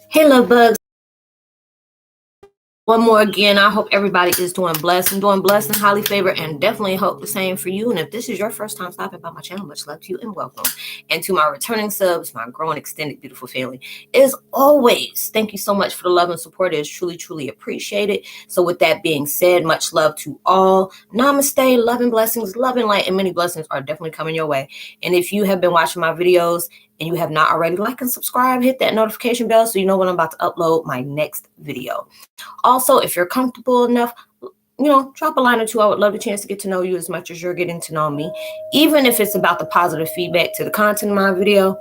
Hey, love bugs. One more again. I hope everybody is doing blessed and highly favored, and definitely hope the same for you. And if this is your first time stopping by my channel, much love to you and welcome. And to my returning subs, my growing extended beautiful family, as always, thank you so much for the love and support. It is truly, truly appreciated. So with that being said, much love to all. Namaste, love and blessings, love and light, and many blessings are definitely coming your way. And if you have been watching my videos and you have not already, like and subscribe, hit that notification bell so you know when I'm about to upload my next video. Also, if you're comfortable enough, drop a line or two. I would love the chance to get to know you as much as you're getting to know me, even if it's about the positive feedback to the content of my video,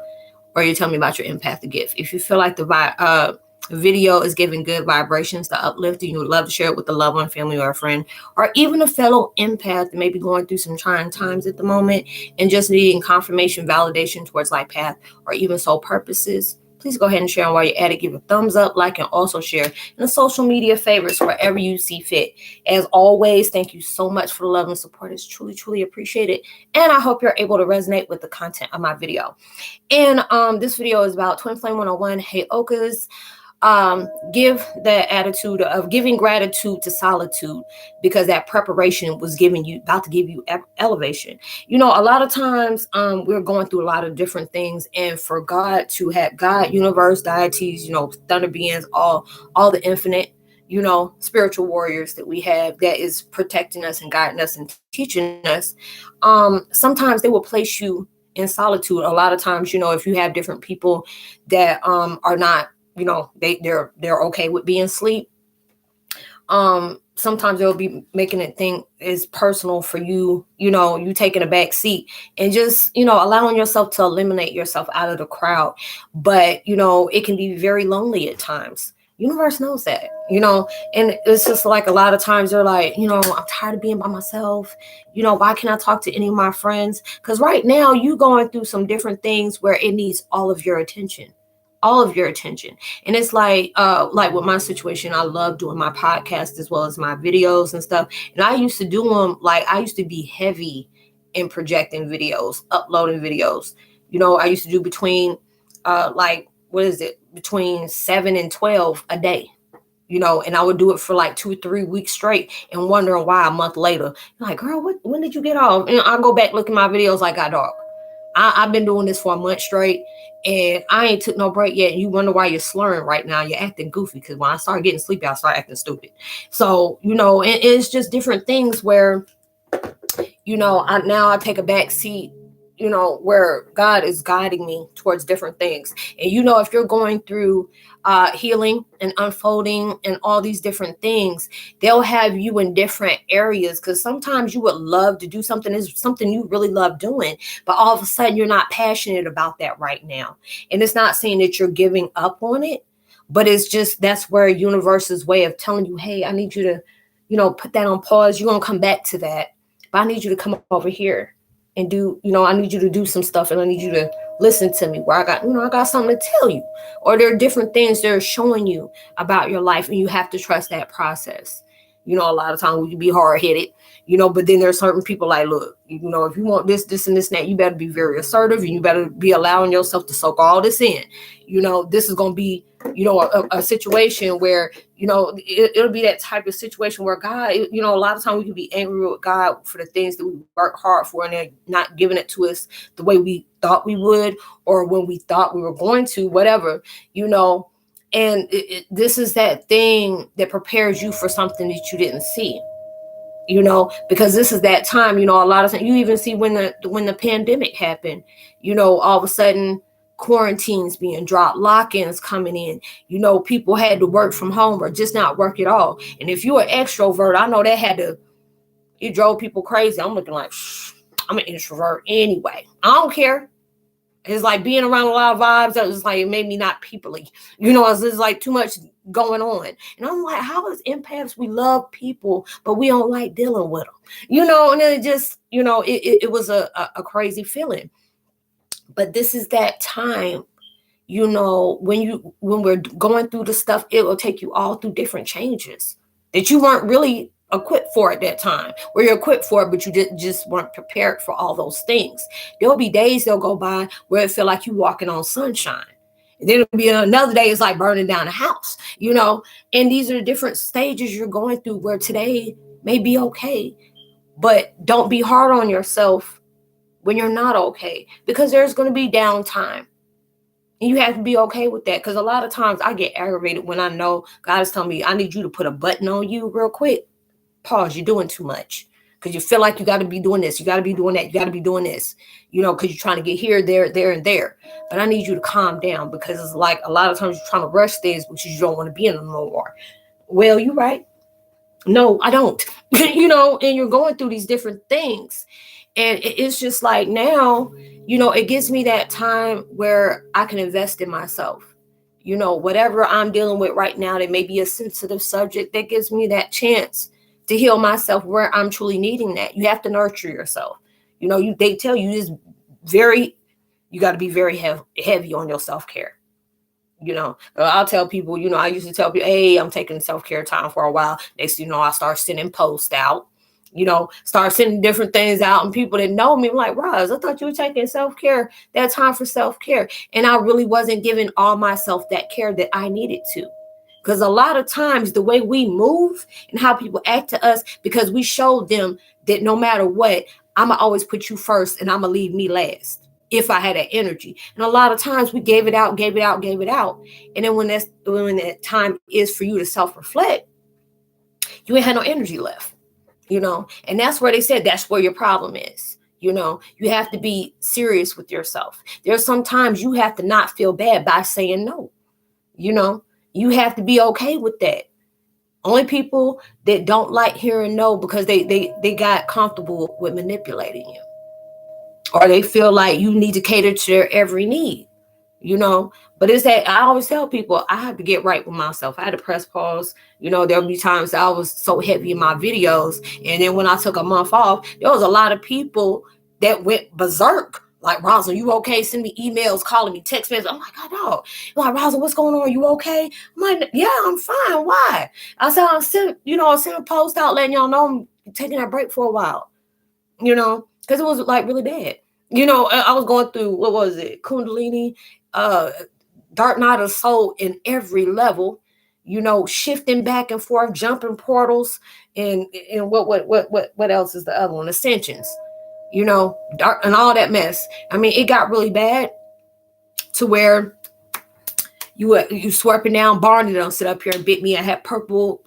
or you tell me about your empathic gift. If you feel like the video is giving good vibrations to uplift, and you would love to share it with a loved one, family, or a friend, or even a fellow empath that may be going through some trying times at the moment and just needing confirmation, validation towards life path, or even soul purposes, please go ahead and share. And while you're at it, give a thumbs up, like, and also share in the social media favorites wherever you see fit. As always, thank you so much for the love and support. It's truly, truly appreciated. And I hope you're able to resonate with the content of my video. And this video is about Twin Flame 101, Heyokas. Give the attitude of giving gratitude to solitude, because that preparation was about to give you elevation. A lot of times we're going through a lot of different things, and for God to have God, universe, deities, thunder beings, all the infinite, spiritual warriors that we have that is protecting us and guiding us and teaching us, sometimes they will place you in solitude. A lot of times, if you have different people that are not, they're okay with being asleep. Sometimes they'll be making it think is personal for you, you taking a back seat and just, allowing yourself to eliminate yourself out of the crowd. But, it can be very lonely at times. Universe knows that, and it's just like a lot of times they're like, I'm tired of being by myself. Why can't I talk to any of my friends? Because right now you going through some different things where it needs all of your attention. And it's like with my situation, I love doing my podcast as well as my videos and stuff. And I used to do them, I used to be heavy in projecting videos, uploading videos. I used to do between between 7 and 12 a day. And I would do it for like 2 or 3 weeks straight and wondering why a month later, like, girl, when did you get off? And I go back, look at my videos like I dog. I've been doing this for a month straight and I ain't took no break yet. And you wonder why you're slurring right now. You're acting goofy, because when I start getting sleepy, I start acting stupid. So, it's just different things where, I take a back seat, where God is guiding me towards different things. And, if you're going through healing and unfolding and all these different things, they'll have you in different areas, because sometimes you would love to do something, is something you really love doing, but all of a sudden you're not passionate about that right now. And it's not saying that you're giving up on it, but it's just, that's where universe's way of telling you, hey, I need you to, put that on pause. You're going to come back to that, but I need you to come over here and do, I need you to do some stuff, and I need you to listen to me, where I got something to tell you. Or there are different things they're showing you about your life, and you have to trust that process. A lot of times we can be hard-headed, but then there's certain people like, look, if you want this, and this, and that, you better be very assertive, and you better be allowing yourself to soak all this in. This is going to be, a situation where, it'll be that type of situation where God, a lot of times we can be angry with God for the things that we work hard for, and they're not giving it to us the way we thought we would, or when we thought we were going to, whatever, and this is that thing that prepares you for something that you didn't see, because this is that time, a lot of times you even see when the pandemic happened, all of a sudden quarantines being dropped, lock-ins coming in, people had to work from home or just not work at all. And if you're an extrovert, I know it drove people crazy. I'm looking like, I'm an introvert anyway. I don't care. It's like being around a lot of vibes. That was like, it made me not peoply, it's like too much going on. And I'm like, how is empaths? We love people, but we don't like dealing with them, and it just, it was a crazy feeling. But this is that time, when we're going through the stuff, it will take you all through different changes that you weren't really equipped for at that time, where you're equipped for it, but you just weren't prepared for all those things. There'll be days they'll go by where it feel like you walking on sunshine. And then it'll be another day, it's like burning down a house, and these are the different stages you're going through, where today may be okay, but don't be hard on yourself when you're not okay, because there's going to be downtime. And you have to be okay with that, because a lot of times I get aggravated when I know God is telling me, I need you to put a button on you real quick. Pause, you're doing too much. Because you feel like you got to be doing this, you got to be doing that, you got to be doing this, because you're trying to get here, there, and there. But I need you to calm down, because it's like a lot of times you're trying to rush things because you don't want to be in them no more. Well, you're right. No, I don't. And you're going through these different things. And it's just like now, it gives me that time where I can invest in myself. Whatever I'm dealing with right now, that may be a sensitive subject, that gives me that chance to heal myself where I'm truly needing that. You have to nurture yourself. They tell you you got to be very heavy on your self-care. I'll tell people, I used to tell people, hey, I'm taking self-care time for a while. Next, I start sending posts out, start sending different things out, and people that know me, I'm like, Roz, I thought you were taking self-care, that time for self-care. And I really wasn't giving all myself that care that I needed to. Because a lot of times the way we move and how people act to us, because we showed them that no matter what, I'm going to always put you first and I'm going to leave me last if I had that energy. And a lot of times we gave it out. And then when that time is for you to self-reflect, you ain't had no energy left, and that's where they said that's where your problem is. You have to be serious with yourself. There's sometimes you have to not feel bad by saying no. You have to be okay with that. Only people that don't like hearing no, because they got comfortable with manipulating you, or they feel like you need to cater to their every need, but it's that I always tell people I have to get right with myself. I had to press pause. There'll be times that I was so heavy in my videos, and then when I took a month off, there was a lot of people that went berserk. Like, Roslynn, you okay? Send me emails, calling me, text messages. I'm like, I know. Like, Roslynn, what's going on? You okay? I'm like, yeah, I'm fine. Why? I said, I'll send a post out letting y'all know I'm taking that break for a while, because it was like really bad. I was going through, what was it? Kundalini, dark night of soul in every level, shifting back and forth, jumping portals, and what else is the other one? Ascensions. Dark and all that mess. I mean, it got really bad to where you swerping down. Barney done sit up here and bit me. I had purple,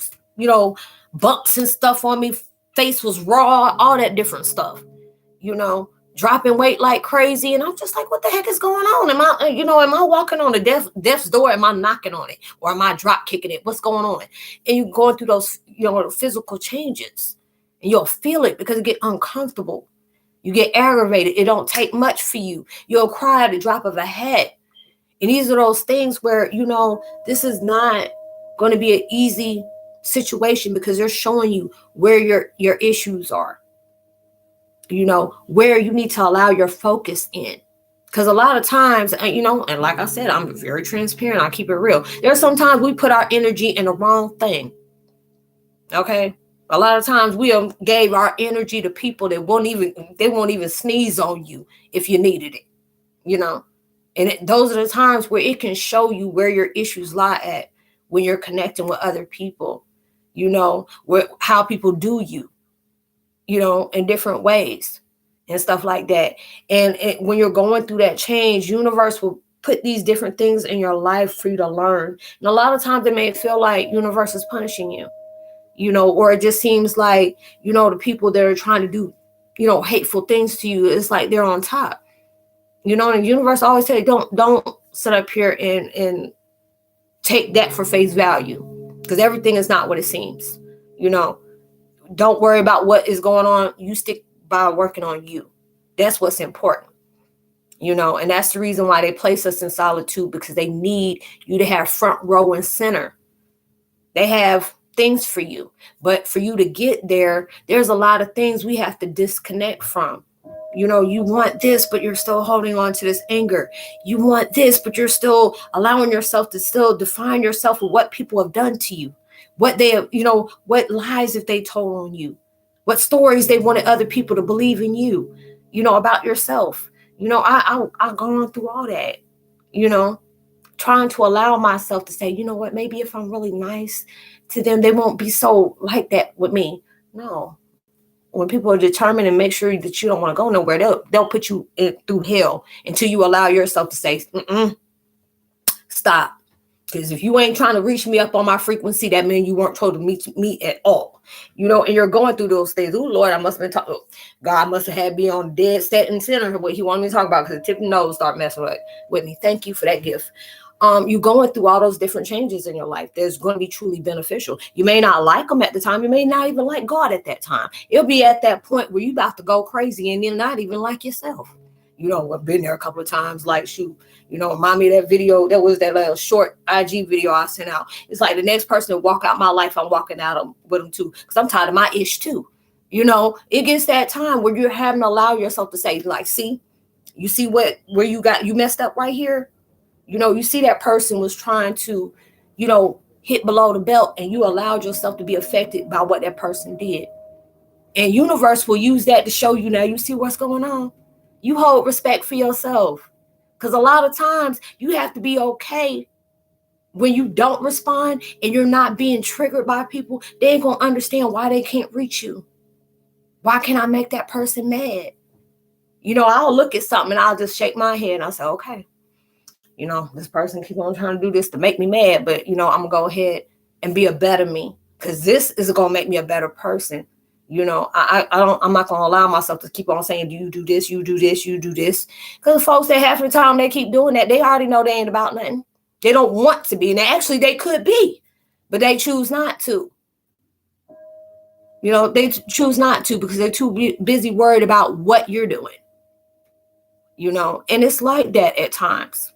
bumps and stuff on me. Face was raw, all that different stuff. Dropping weight like crazy, and I'm just like, what the heck is going on? Am I walking on the death's door? Am I knocking on it, or am I drop kicking it? What's going on? And you're going through those, physical changes, and you'll feel it because it get uncomfortable. You get aggravated. It don't take much for you. You'll cry at the drop of a hat. And these are those things where, this is not going to be an easy situation, because they're showing you where your issues are, where you need to allow your focus in. Because a lot of times, and like I said, I'm very transparent. I keep it real. There's sometimes we put our energy in the wrong thing. Okay. A lot of times we gave our energy to people that won't even sneeze on you if you needed it, and those are the times where it can show you where your issues lie at when you're connecting with other people, how people do you, in different ways and stuff like that. And when you're going through that change, universe will put these different things in your life for you to learn. And a lot of times it may feel like universe is punishing you. Or it just seems like, the people that are trying to do, hateful things to you, it's like they're on top, and the universe always say, don't sit up here and take that for face value, because everything is not what it seems. Don't worry about what is going on. You stick by working on you. That's what's important, and that's the reason why they place us in solitude, because they need you to have front row and center. They have things for you, but for you to get there, there's a lot of things we have to disconnect from. You want this, but you're still holding on to this anger. You want this, but you're still allowing yourself to still define yourself with what people have done to you, what they, what lies if they told on you, what stories they wanted other people to believe in you, about yourself. I've gone through all that, trying to allow myself to say, what, maybe if I'm really nice to them, they won't be so like that with me. No. When people are determined and make sure that you don't want to go nowhere, they'll put you through hell until you allow yourself to say, stop. Because if you ain't trying to reach me up on my frequency, that means you weren't told to meet me at all. And you're going through those things. Oh, Lord, I must have been talking. God must have had me on dead set and center what he wanted me to talk about, because the tip of the nose start messing with me. Thank you for that gift. You're going through all those different changes in your life. There's going to be truly beneficial. You may not like them at the time. You may not even like God at that time. It'll be at that point where you're about to go crazy and then not even like yourself. I've been there a couple of times. Like, shoot, remind me of that video. That was that little short IG video I sent out. It's like the next person to walk out my life, I'm walking out with them too, because I'm tired of my ish too. It gets that time where you're having to allow yourself to say, like, see, you see where you messed up right here. You see that person was trying to, hit below the belt, and you allowed yourself to be affected by what that person did. And universe will use that to show you, now you see what's going on. You hold respect for yourself. Because a lot of times you have to be okay when you don't respond and you're not being triggered by people. They ain't going to understand why they can't reach you. Why can't I make that person mad? I'll look at something and I'll just shake my head and I'll say, okay, this person keep on trying to do this to make me mad, but, I'm going to go ahead and be a better me, because this is going to make me a better person. I'm not going to allow myself to keep on saying, do you do this, you do this, you do this. Because folks that half the time they keep doing that, they already know they ain't about nothing. They don't want to be. And actually they could be, but they choose not to. They choose not to because they're too busy worried about what you're doing. And it's like that at times,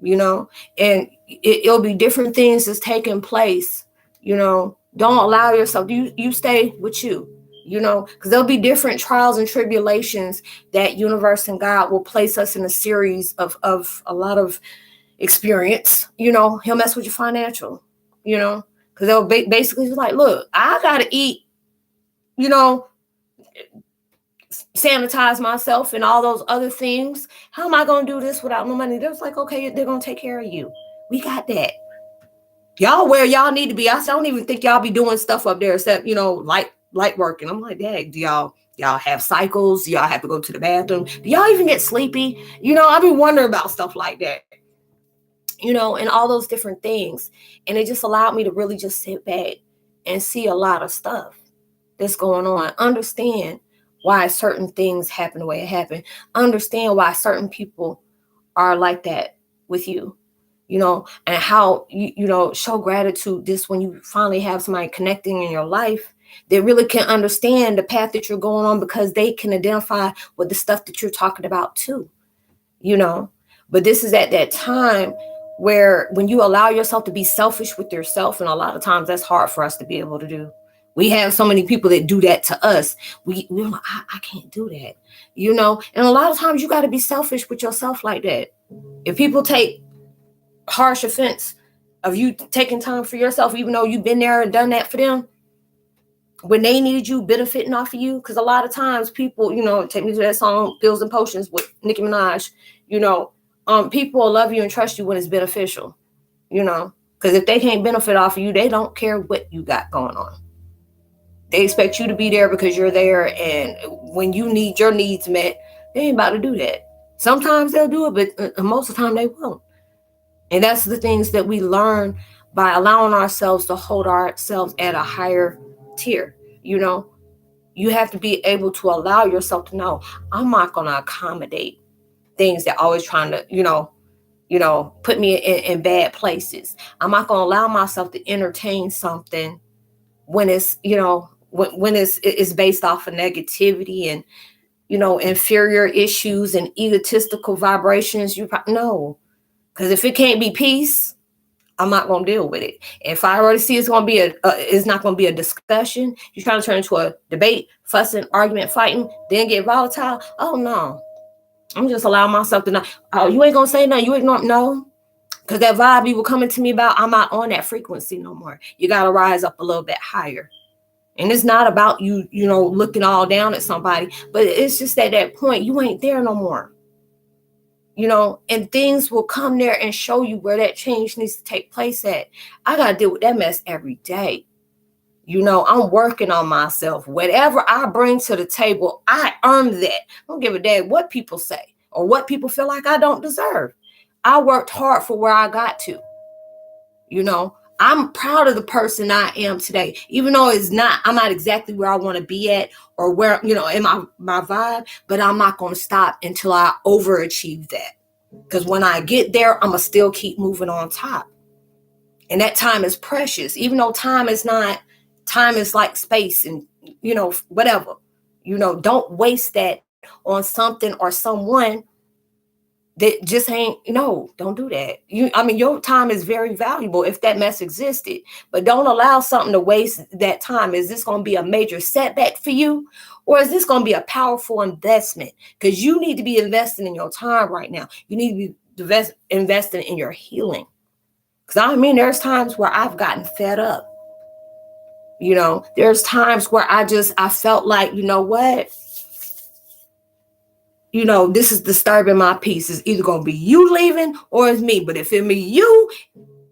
and it'll be different things that's taking place, Don't allow yourself, you stay with you, because there'll be different trials and tribulations that universe and God will place us in a series of a lot of experience. He'll mess with your financial, because they'll basically be like, look, I got to eat, sanitize myself and all those other things. How am I going to do this without no money? They're like, okay, they're going to take care of you. We got that. Y'all where y'all need to be. I don't even think y'all be doing stuff up there except, light working. I'm like, dang, do y'all have cycles? Do y'all have to go to the bathroom? Do y'all even get sleepy? I've been wondering about stuff like that, and all those different things. And it just allowed me to really just sit back and see a lot of stuff that's going on. Understand why certain things happen the way it happened. Understand why certain people are like that with you. And how, show gratitude just when you finally have somebody connecting in your life that really can understand the path that you're going on, because they can identify with the stuff that you're talking about too, But this is at that time where when you allow yourself to be selfish with yourself, and a lot of times that's hard for us to be able to do. We have so many people that do that to us. We're like, I can't do that, And a lot of times you got to be selfish with yourself like that. If people take harsh offense of you taking time for yourself, even though you've been there and done that for them, when they need you, benefiting off of you, because a lot of times people, take me to that song Pills and Potions with Nicki Minaj, people will love you and trust you when it's beneficial, because if they can't benefit off of you, they don't care what you got going on. They expect you to be there because you're there, and when you need your needs met, they ain't about to do that. Sometimes they'll do it, but most of the time they won't. And that's the things that we learn by allowing ourselves to hold ourselves at a higher tier. You have to be able to allow yourself to know, I'm not going to accommodate things that always trying to, put me in bad places. I'm not going to allow myself to entertain something when it's, when it's based off of negativity and, inferior issues and egotistical vibrations. No. Because if it can't be peace, I'm not going to deal with it. If I already see it's going to be it's not going to be a discussion, you're trying to turn into a debate, fussing, argument, fighting, then get volatile. Oh no, I'm just allowing myself to know. Oh, you ain't going to say nothing. You ain't going to know. Because that vibe you were coming to me about, I'm not on that frequency no more. You got to rise up a little bit higher. And it's not about you, looking all down at somebody, but it's just at that point, you ain't there no more. And things will come there and show you where that change needs to take place at. I got to deal with that mess every day. I'm working on myself. Whatever I bring to the table, I earn that. I don't give a damn what people say or what people feel like I don't deserve. I worked hard for where I got to. I'm proud of the person I am today, even though I'm not exactly where I want to be at or where, in my vibe, but I'm not going to stop until I overachieve that. Because when I get there, I'm going to still keep moving on top. And that time is precious, even though time is like space and, whatever, don't waste that on something or someone that just ain't, don't do that. Your time is very valuable if that mess existed, but don't allow something to waste that time. Is this going to be a major setback for you, or is this going to be a powerful investment? Because you need to be investing in your time right now. You need to be investing in your healing. Because there's times where I've gotten fed up. There's times where I felt like, what? This is disturbing my peace. It's either going to be you leaving or it's me. But if it be you,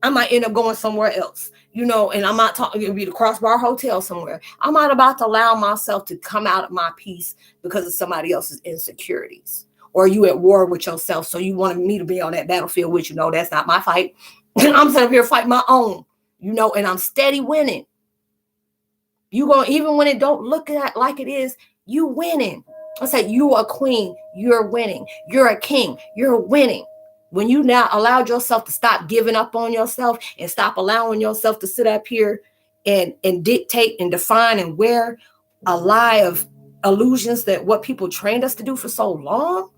I might end up going somewhere else, and I'm not talking, it'll be the Crossbar Hotel somewhere. I'm not about to allow myself to come out of my peace because of somebody else's insecurities, or you at war with yourself. So you wanted me to be on that battlefield with you. No, that's not my fight. I'm sitting here fighting my own, and I'm steady winning. Even when it don't look like it is, you winning. I say you are a queen, you're winning. You're a king, you're winning. When you now allowed yourself to stop giving up on yourself and stop allowing yourself to sit up here and dictate and define and wear a lie of illusions that what people trained us to do for so long,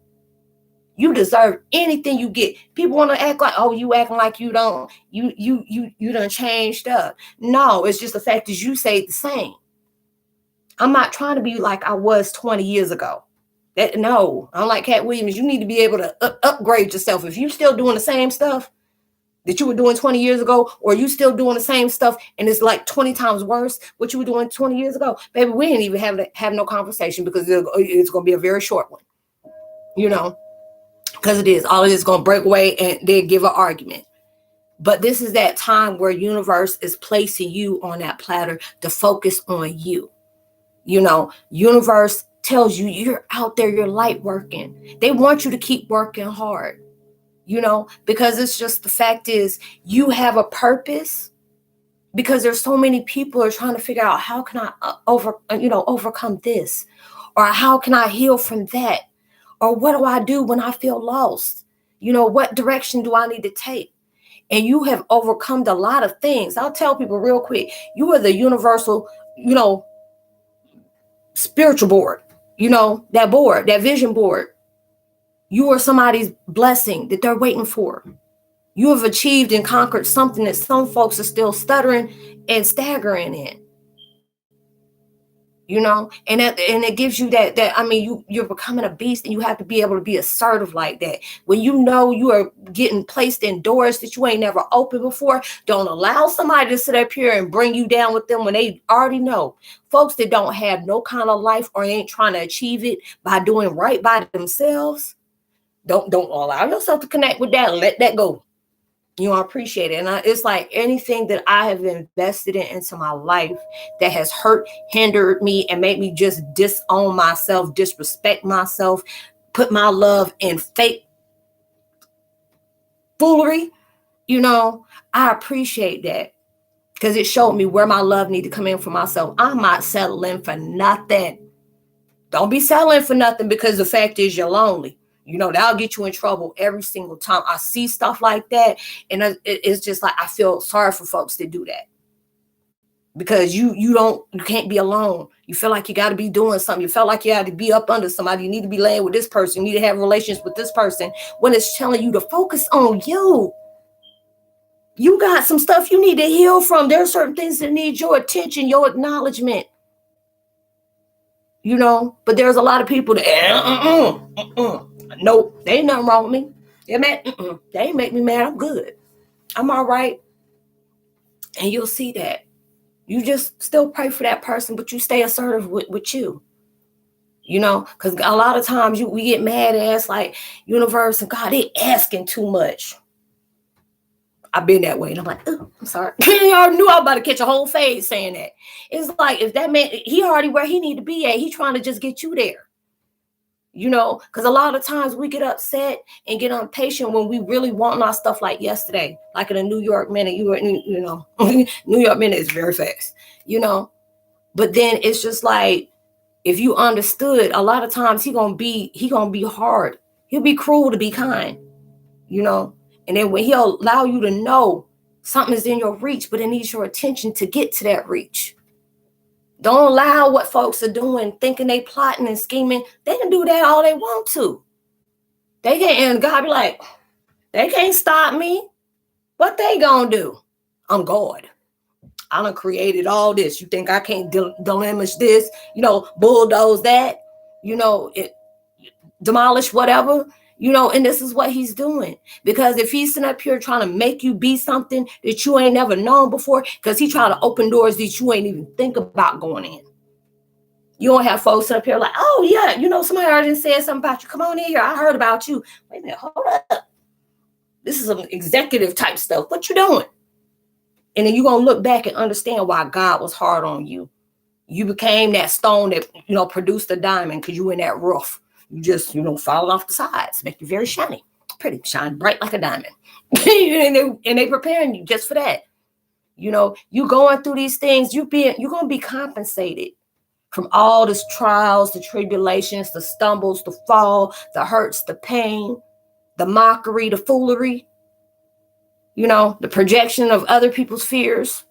you deserve anything you get. People want to act like, oh, you acting like you don't, you done changed up. No, it's just the fact that you stayed the same. I'm not trying to be like I was 20 years ago. No, I'm like Cat Williams. You need to be able to upgrade yourself. If you're still doing the same stuff that you were doing 20 years ago, or you still doing the same stuff and it's like 20 times worse what you were doing 20 years ago, baby, we ain't even have no conversation, because it's going to be a very short one, because it is. All of this is going to break away and then give an argument. But this is that time where universe is placing you on that platter to focus on you. Universe tells you you're out there, you're light working. They want you to keep working hard, because it's just the fact is you have a purpose, because there's so many people are trying to figure out how can I overcome this, or how can I heal from that, or what do I do when I feel lost? What direction do I need to take? And you have overcome a lot of things. I'll tell people real quick, you are the universal, spiritual board, that board, that vision board. You are somebody's blessing that they're waiting for. You have achieved and conquered something that some folks are still stuttering and staggering in. And it gives you that you're becoming a beast, and you have to be able to be assertive like that. When you are getting placed in doors that you ain't never opened before, don't allow somebody to sit up here and bring you down with them when they already know. Folks that don't have no kind of life or ain't trying to achieve it by doing right by themselves, don't allow yourself to connect with that. Let that go. I appreciate it. And it's like anything that I have invested into my life that has hurt, hindered me, and made me just disown myself, disrespect myself, put my love in fake foolery, I appreciate that, because it showed me where my love need to come in for myself. I'm not settling for nothing. Don't be settling for nothing, because the fact is you're lonely. That'll get you in trouble every single time I see stuff like that. And it's just like, I feel sorry for folks that do that, because you can't be alone. You feel like you got to be doing something. You feel like you got to be up under somebody. You need to be laying with this person. You need to have relations with this person, when it's telling you to focus on you. You got some stuff you need to heal from. There are certain things that need your attention, your acknowledgement. But there's a lot of people that, nope, there ain't nothing wrong with me. They ain't make me mad. I'm good. I'm all right. And you'll see that. You just still pray for that person, but you stay assertive with you. Because a lot of times we get mad at us like, universe and God, they asking too much. I've been that way. And I'm like, oh, I'm sorry. I already knew I was about to catch a whole phase saying that. It's like, if that man, he already where he need to be at. He trying to just get you there. Because a lot of times we get upset and get impatient when we really want our stuff like yesterday. Like in a New York minute, New York minute is very fast, But then it's just like, if you understood, a lot of times he gonna be hard. He'll be cruel to be kind, And then when he'll allow you to know something is in your reach, but it needs your attention to get to that reach. Don't allow what folks are doing, thinking they plotting and scheming. They can do that all they want to. They can, and God be like, they can't stop me. What they gonna do? I'm God. I done created all this. You think I can't demolish this? Bulldoze that? Demolish whatever? And this is what he's doing. Because if he's sitting up here trying to make you be something that you ain't never known before, because he trying to open doors that you ain't even think about going in. You don't have folks up here like, oh yeah, somebody already said something about you. Come on in here. I heard about you. Wait a minute, hold up. This is some executive type stuff. What you doing? And then you're going to look back and understand why God was hard on you. You became that stone that, produced a diamond because you were in that rough. You just, fall off the sides, make you very shiny, pretty, shine bright like a diamond. and they preparing you just for that. You going through these things, you're going to be compensated from all the trials, the tribulations, the stumbles, the fall, the hurts, the pain, the mockery, the foolery, the projection of other people's fears,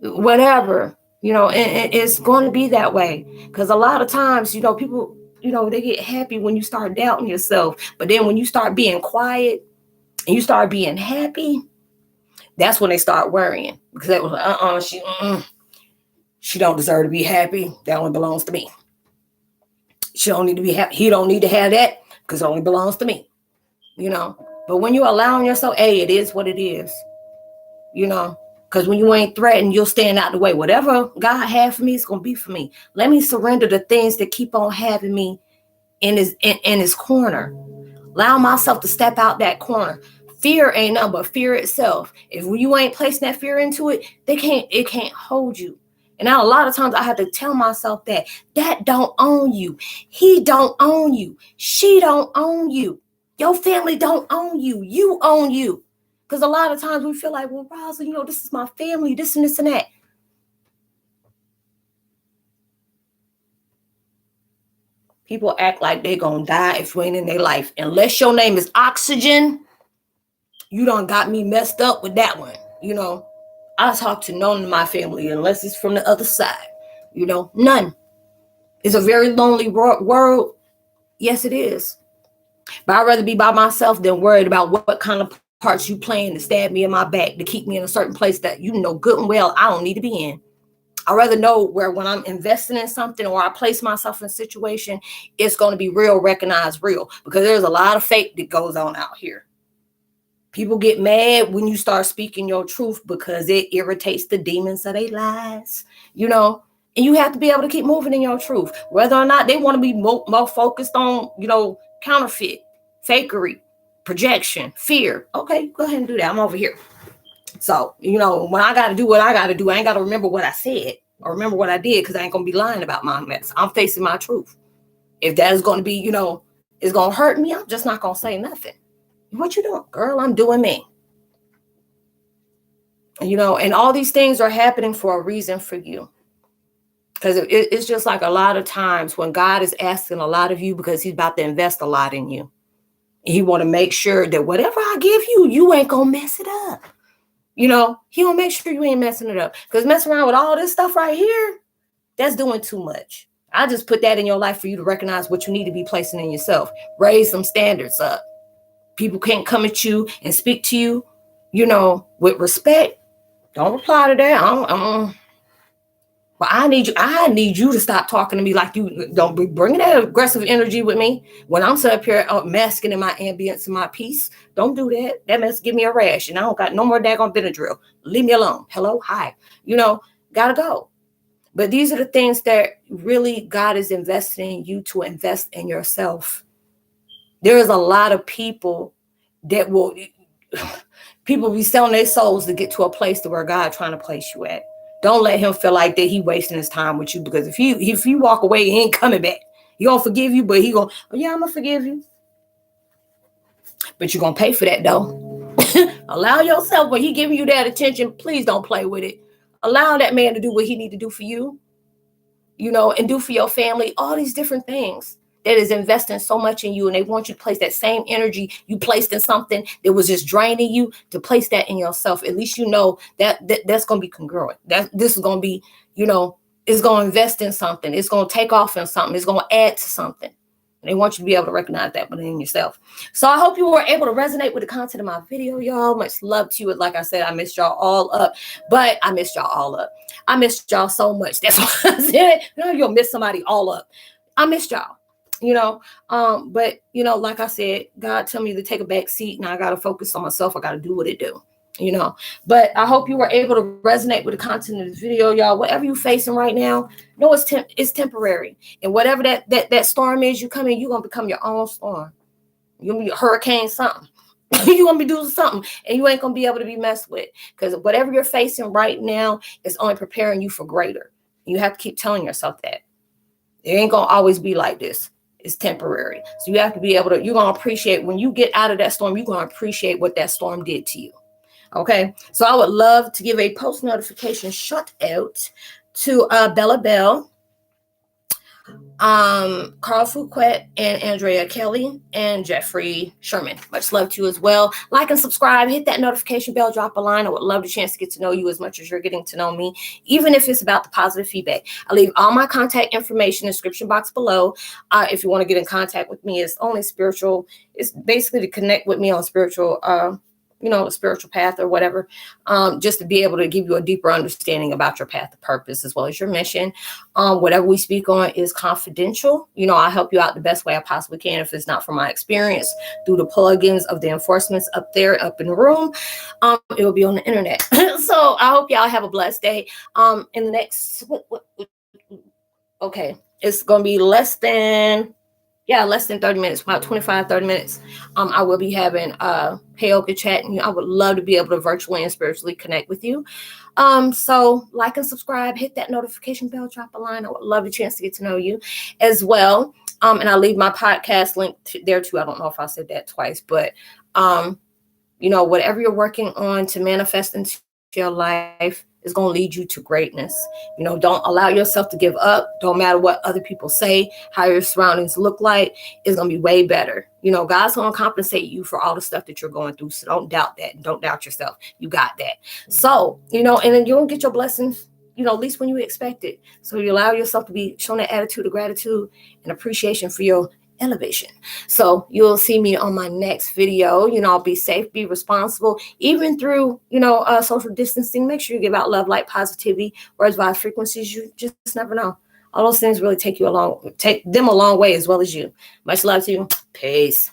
whatever, and it's going to be that way. Because a lot of times, people, they get happy when you start doubting yourself. But then when you start being quiet and you start being happy, that's when they start worrying. Because they was like, she don't deserve to be happy. That only belongs to me. She don't need to be happy. He don't need to have that because it only belongs to me. But when you're allowing yourself, it is what it is. Because when you ain't threatened, you'll stand out the way. Whatever God had for me, it's going to be for me. Let me surrender the things that keep on having me in his corner. Allow myself to step out that corner. Fear ain't nothing but fear itself. If you ain't placing that fear into it, it can't hold you. And now a lot of times I have to tell myself that don't own you. He don't own you. She don't own you. Your family don't own you. You own you. Because a lot of times we feel like, well, Roslynn, this is my family, this and this and that. People act like they're going to die if you ain't in their life. Unless your name is Oxygen, you done got me messed up with that one. I talk to none of my family unless it's from the other side. None. It's a very lonely world. Yes, it is. But I'd rather be by myself than worried about what kind of parts you playing to stab me in my back to keep me in a certain place that good and well I don't need to be in. I'd rather know where when I'm investing in something or I place myself in a situation, it's going to be real, recognized real. Because there's a lot of fake that goes on out here. People get mad when you start speaking your truth because it irritates the demons of their lies, and you have to be able to keep moving in your truth, whether or not they want to be more focused on, counterfeit, fakery, projection, fear. Okay, go ahead and do that. I'm over here. So, when I got to do what I got to do, I ain't got to remember what I said or remember what I did because I ain't going to be lying about my mess. I'm facing my truth. If that is going to be, it's going to hurt me, I'm just not going to say nothing. What you doing? Girl, I'm doing me. And all these things are happening for a reason for you. Because it's just like a lot of times when God is asking a lot of you because he's about to invest a lot in you. And he want to make sure that whatever I give you, you ain't going to mess it up. He will make sure you ain't messing it up. Because messing around with all this stuff right here, that's doing too much. I just put that in your life for you to recognize what you need to be placing in yourself. Raise some standards up. People can't come at you and speak to you, with respect. Don't reply to that. Why Well, I need you to stop talking to me like you. Don't be bringing that aggressive energy with me when I'm sitting up here masking in my ambience and my peace. Don't do that. That must give me a rash, and I don't got no more daggone Benadryl. Leave me alone. Hello, hi. Gotta go. But these are the things that really God is investing in you to invest in yourself. There is a lot of people that will be selling their souls to get to a place to where God trying to place you at. Don't let him feel like that he wasting his time with you, because if you walk away, he ain't coming back. He gonna forgive you, but he gonna, oh yeah, I'm gonna forgive you. But you're gonna pay for that though. Allow yourself, when he giving you that attention, please don't play with it. Allow that man to do what he need to do for you, and do for your family, all these different things that is investing so much in you. And they want you to place that same energy you placed in something that was just draining you, to place that in yourself. At least that's going to be congruent. This is going to be, it's going to invest in something. It's going to take off in something. It's going to add to something. And they want you to be able to recognize that within yourself. So I hope you were able to resonate with the content of my video, y'all. Much love to you. Like I said, I missed y'all all up, but I missed y'all all up. I missed y'all so much. That's why I said, you'll miss somebody all up. I missed y'all, but like I said, God told me to take a back seat, and I got to focus on myself. I got to do what it do. But I hope you were able to resonate with the content of this video, y'all. Whatever you're facing right now, know it's temporary. And whatever that storm is you come in, you're going to become your own storm. You're going to be a hurricane something. You're going to be doing something, and you ain't going to be able to be messed with, because whatever you're facing right now is only preparing you for greater. You have to keep telling yourself that. It ain't going to always be like this. It's temporary. So you have to be able to, you're going to appreciate when you get out of that storm, you're going to appreciate what that storm did to you. Okay, so I would love to give a post notification shout out to Bella Bell, Carl Fouquet, and Andrea Kelly, and Jeffrey Sherman. Much love to you as well. Like and subscribe, hit that notification bell, drop a line. I would love the chance to get to know you as much as you're getting to know me, even if it's about the positive feedback. I leave all my contact information in the description box below. If you want to get in contact with me, it's only spiritual. It's basically to connect with me on spiritual a spiritual path or whatever, just to be able to give you a deeper understanding about your path of purpose as well as your mission. Whatever we speak on is confidential. I'll help you out the best way I possibly can. If it's not from my experience, through the plugins of the enforcements up in the room, it will be on the internet. So I hope y'all have a blessed day. In the next, okay, it's going to be less than 30 minutes, about 25, 30 minutes. I will be having a Heyokas chat, and I would love to be able to virtually and spiritually connect with you. So like and subscribe, hit that notification bell, drop a line. I would love the chance to get to know you as well. And I'll leave my podcast link there too. I don't know if I said that twice, but whatever you're working on to manifest into your life is going to lead you to greatness. Don't allow yourself to give up. Don't matter what other people say, how your surroundings look like. It's going to be way better. God's going to compensate you for all the stuff that you're going through. So don't doubt that. Don't doubt yourself. You got that. So, and then you'll get your blessings, at least when you expect it. So you allow yourself to be shown that attitude of gratitude and appreciation for your elevation. So you'll see me on my next video. I'll be safe, be responsible, even through, social distancing. Make sure you give out love, light, positivity, words, vibes, frequencies. You just never know. All those things really take them a long way, as well as you. Much love to you. Peace.